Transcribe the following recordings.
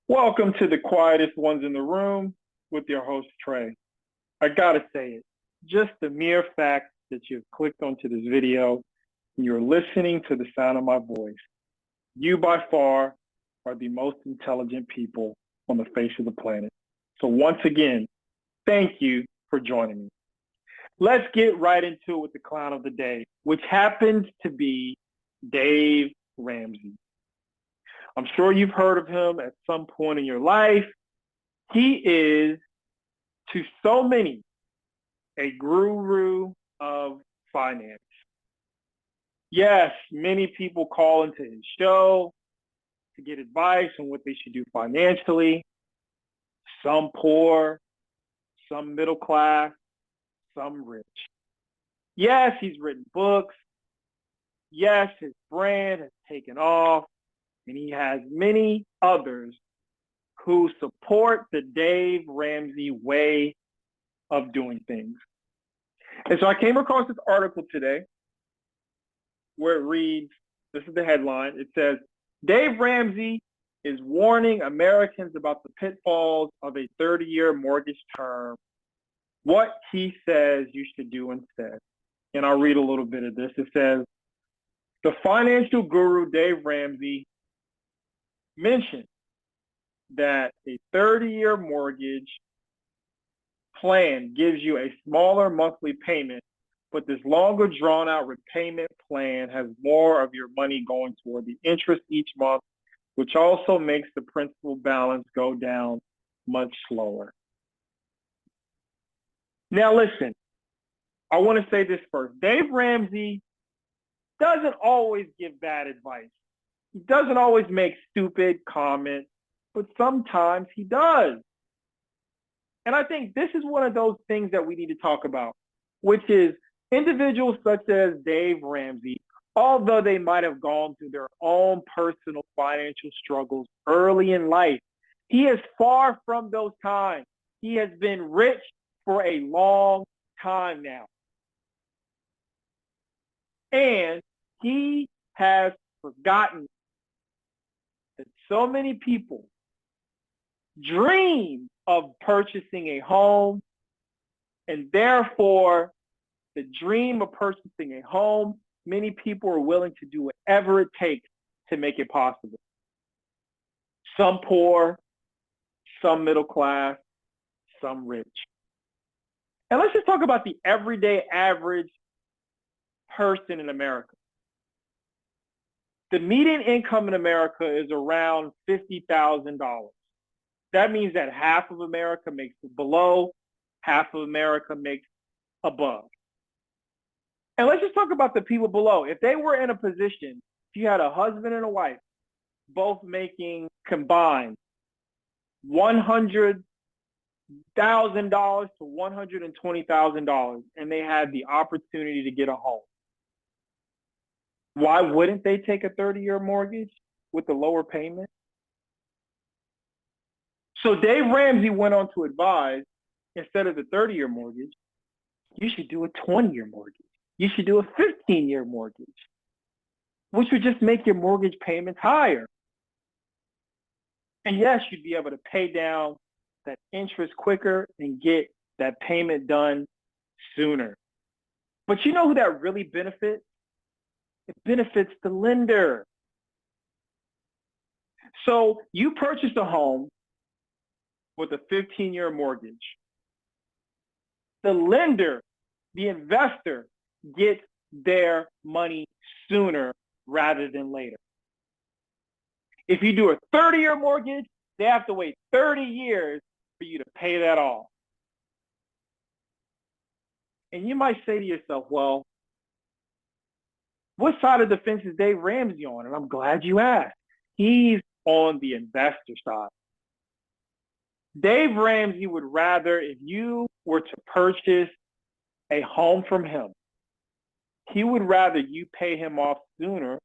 Welcome to the quietest ones in the room with your host, Trey. I gotta say it, just the mere fact that you've clicked onto this video and you're listening to the sound of my voice, you by far are the most intelligent people on the face of the planet. So once again, thank you for joining me. Let's get right into it with the clown of the day, which happens to be Dave Ramsey. I'm sure you've heard of him at some point in your life. He is, to so many, a guru of finance. Yes, many people call into his show to get advice on what they should do financially. Some poor, some middle class, some rich. Yes, he's written books. Yes, his brand has taken off. And he has many others who support the Dave Ramsey way of doing things. And so I came across this article today where it reads, this is the headline, it says, Dave Ramsey is warning Americans about the pitfalls of a 30-year mortgage term, what he says you should do instead. And I'll read a little bit of this. It says, the financial guru Dave Ramsey mentioned that a 30-year mortgage plan gives you a smaller monthly payment, but this longer drawn-out repayment plan has more of your money going toward the interest each month, which also makes the principal balance go down much slower. Now listen, I want to say this first. Dave Ramsey doesn't always give bad advice. He doesn't always make stupid comments, but sometimes he does. And I think this is one of those things that we need to talk about, which is individuals such as Dave Ramsey, although they might have gone through their own personal financial struggles early in life, he is far from those times. He has been rich for a long time now. And he has forgotten that so many people dream of purchasing a home, and therefore the dream of purchasing a home, many people are willing to do whatever it takes to make it possible. Some poor, some middle class, some rich. And let's just talk about the everyday average person in America. The median income in America is around $50,000. That means that half of America makes below, half of America makes above. And let's just talk about the people below. If they were in a position, if you had a husband and a wife, both making combined $100,000 to $120,000, and they had the opportunity to get a home, why wouldn't they take a 30-year mortgage with the lower payment? So Dave Ramsey went on to advise, instead of the 30-year mortgage, you should do a 20-year mortgage. You should do a 15-year mortgage, which would just make your mortgage payments higher. And yes, you'd be able to pay down that interest quicker and get that payment done sooner. But you know who that really benefits? It benefits the lender. So you purchased a home with a 15-year mortgage. The lender, the investor, gets their money sooner rather than later. If you do a 30-year mortgage, they have to wait 30 years for you to pay that off. And you might say to yourself, well, what side of the fence is Dave Ramsey on? And I'm glad you asked. He's on the investor side. Dave Ramsey would rather, if you were to purchase a home from him, he would rather you pay him off sooner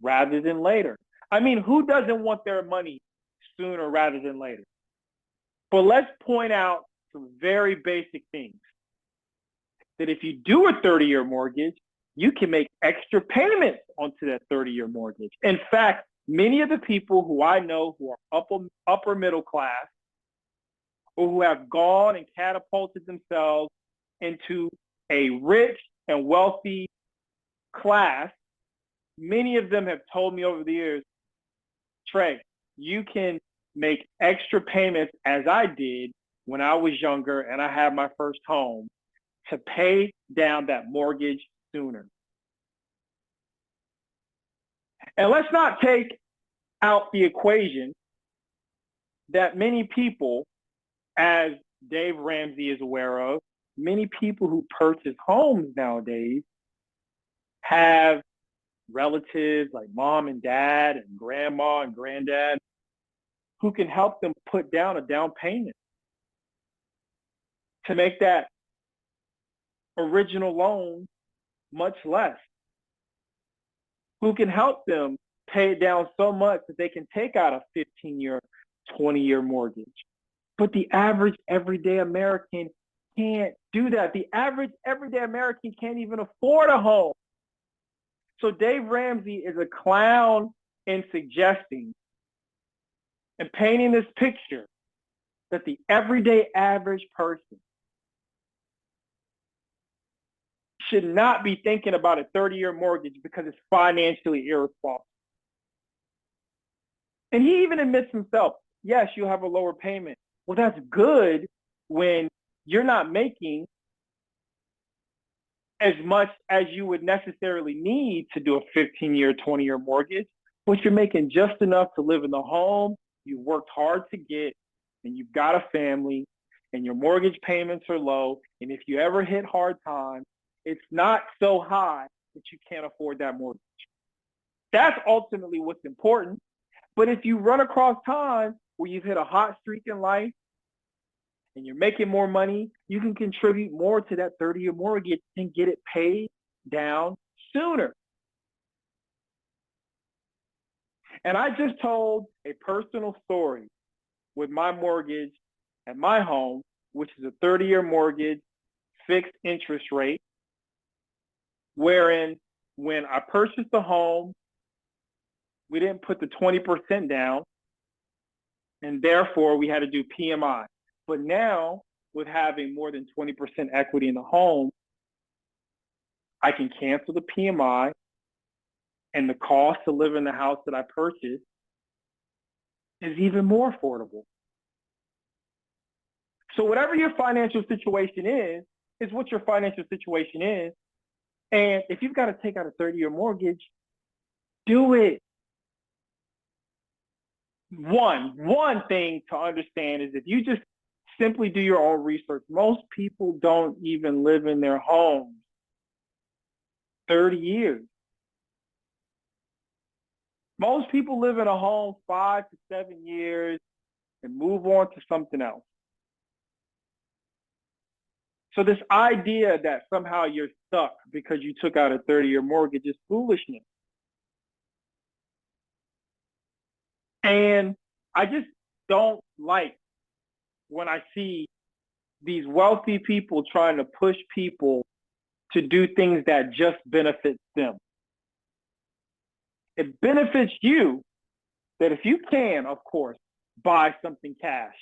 rather than later. I mean, who doesn't want their money sooner rather than later? But let's point out some very basic things. That if you do a 30-year mortgage, you can make extra payments onto that 30-year mortgage. In fact, Many of the people who I know who are upper middle class or who have gone and catapulted themselves into a rich and wealthy class, many of them have told me over the years, Trey, you can make extra payments as I did when I was younger and I had my first home to pay down that mortgage sooner. And let's not take out the equation that many people, as Dave Ramsey is aware of, many people who purchase homes nowadays have relatives like mom and dad and grandma and granddad who can help them put down a down payment to make that original loan much less, who can help them pay it down so much that they can take out a 15-year, 20-year mortgage. But the average everyday American can't do that. The average everyday American can't even afford a home. So Dave Ramsey is a clown in suggesting and painting this picture that the everyday average person should not be thinking about a 30-year mortgage because it's financially irresponsible. And he even admits himself, yes, you have a lower payment. Well, that's good when you're not making as much as you would necessarily need to do a 15-year, 20-year mortgage, but you're making just enough to live in the home you worked hard to get, and you've got a family, and your mortgage payments are low, and if you ever hit hard times, it's not so high that you can't afford that mortgage. That's ultimately what's important. But if you run across times where you've hit a hot streak in life and you're making more money, you can contribute more to that 30-year mortgage and get it paid down sooner. And I just told a personal story with my mortgage at my home, which is a 30-year mortgage, fixed interest rate, wherein when I purchased the home, we didn't put the 20% down, and therefore we had to do PMI. But now, with having more than 20% equity in the home, I can cancel the PMI, and the cost to live in the house that I purchased is even more affordable. So whatever your financial situation is what your financial situation is. And if you've got to take out a 30-year mortgage, do it. One thing to understand is if you just simply do your own research, most people don't even live in their homes 30 years. Most people live in a home 5 to 7 years and move on to something else. So this idea that somehow you're stuck because you took out a 30-year mortgage is foolishness. And I just don't like when I see these wealthy people trying to push people to do things that just benefit them. It benefits you that if you can, of course, buy something cash.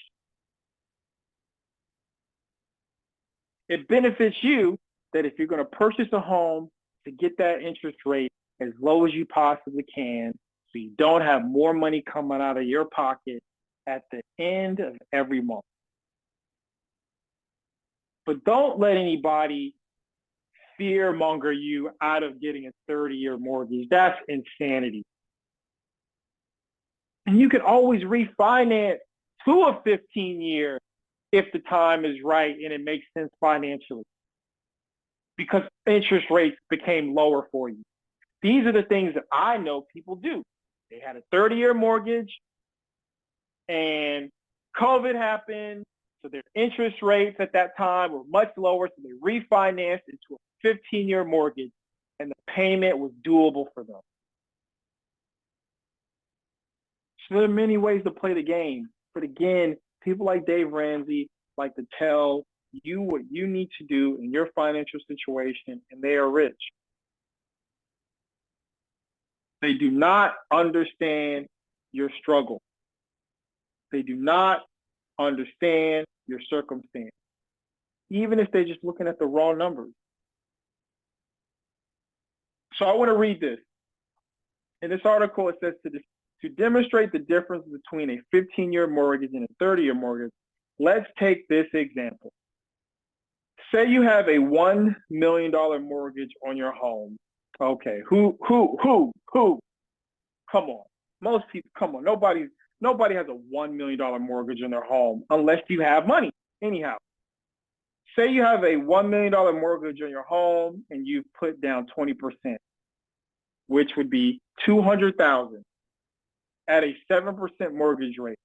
It benefits you that if you're going to purchase a home, to get that interest rate as low as you possibly can, so you don't have more money coming out of your pocket at the end of every month. But don't let anybody fearmonger you out of getting a 30-year mortgage. That's insanity. And you can always refinance to a 15-year if the time is right and it makes sense financially, because interest rates became lower for you. These are the things that I know people do. They had a 30-year mortgage and COVID happened, so their interest rates at that time were much lower, so they refinanced into a 15-year mortgage, and the payment was doable for them. So there are many ways to play the game. But again, people like Dave Ramsey like to tell you what you need to do in your financial situation, and they are rich. They do not understand your struggle. They do not understand your circumstance, even if they're just looking at the raw numbers. So I want to read this. In this article, it says to demonstrate the difference between a 15-year mortgage and a 30-year mortgage, let's take this example. Say you have a $1 million mortgage on your home. Okay, who? Come on. Most people, come on. Nobody has a $1 million mortgage on their home unless you have money. Anyhow, say you have a $1 million mortgage on your home and you've put down 20%, which would be $200,000 at a 7% mortgage rate.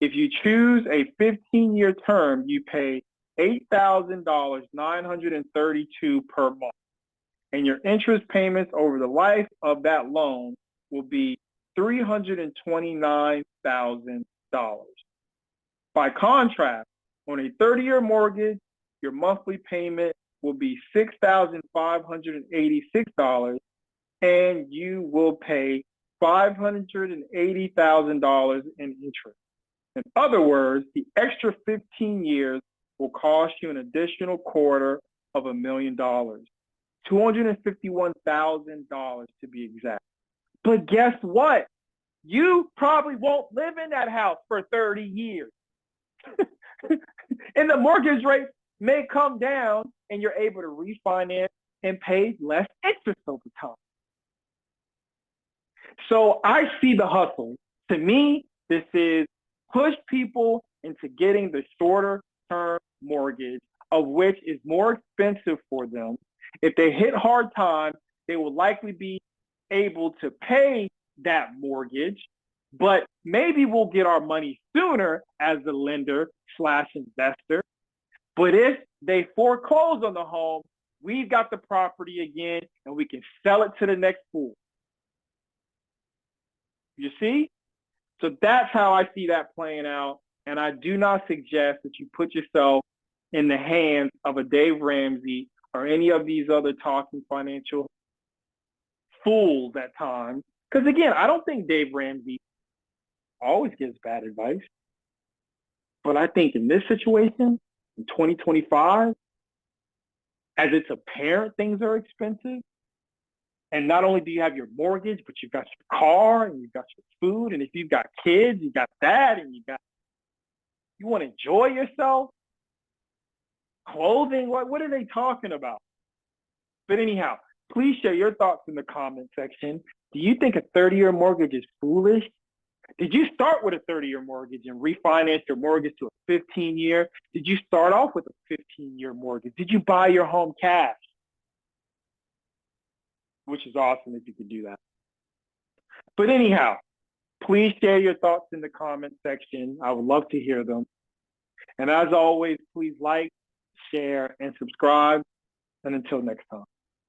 If you choose a 15-year term, you pay $8,932 per month. And your interest payments over the life of that loan will be $329,000. By contrast, on a 30-year mortgage, your monthly payment will be $6,586, and you will pay $580,000 in interest. In other words, the extra 15 years will cost you an additional $250,000, $251,000 to be exact. But guess what? You probably won't live in that house for 30 years. And the mortgage rate may come down and you're able to refinance and pay less interest over time. So I see the hustle. To me, this is push people into getting the shorter term mortgage, of which is more expensive for them. If they hit hard times, they will likely be able to pay that mortgage, but maybe we'll get our money sooner as the lender/investor. But if they foreclose on the home, we've got the property again and we can sell it to the next fool. You see? So that's how I see that playing out. And I do not suggest that you put yourself in the hands of a Dave Ramsey or any of these other talking financial fools at times. Because again, I don't think Dave Ramsey always gives bad advice. But I think in this situation, in 2025, as it's apparent things are expensive, and not only do you have your mortgage, but you've got your car and you've got your food. And if you've got kids, you got that, and you want to enjoy yourself. Clothing, what are they talking about? But anyhow, please share your thoughts in the comment section. Do you think a 30-year mortgage is foolish? Did you start with a 30-year mortgage and refinance your mortgage to a 15-year? Did you start off with a 15-year mortgage? Did you buy your home cash? Which is awesome if you could do that. But anyhow, please share your thoughts in the comment section. I would love to hear them. And as always, please like, share, and subscribe. And until next time.